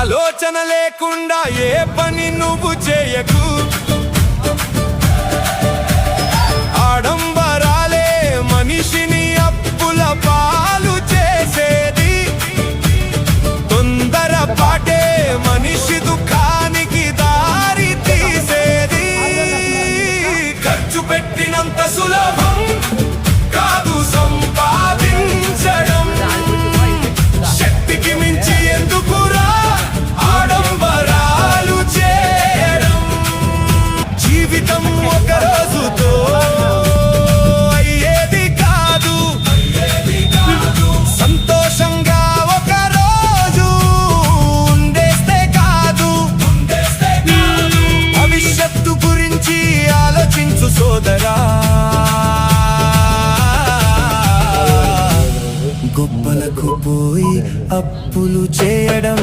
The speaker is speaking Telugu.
ఆలోచన లేకుండా ఏ పని నువ్వు చేయకు, ఆడంబరాలే మనిషిని అప్పుల పాలు చేసేది, తొందరపాటే మనిషి దుఃఖానికి దారి తీసేది. ఖర్చు పెట్టినంత సులభం కాదు సంపాదించడం, శక్తికి మించి ఎందుకురా ఆడంబరాలు చేయడం. జీవితం ఒక రోజుతో అయ్యేది కాదు, సంతోషంగా ఒక రోజు ఉండేస్తే కాదు. భవిష్యత్తు గురించి ఆలోచించు సోదరా, గొప్పలకు పోయి అప్పులు చేయడం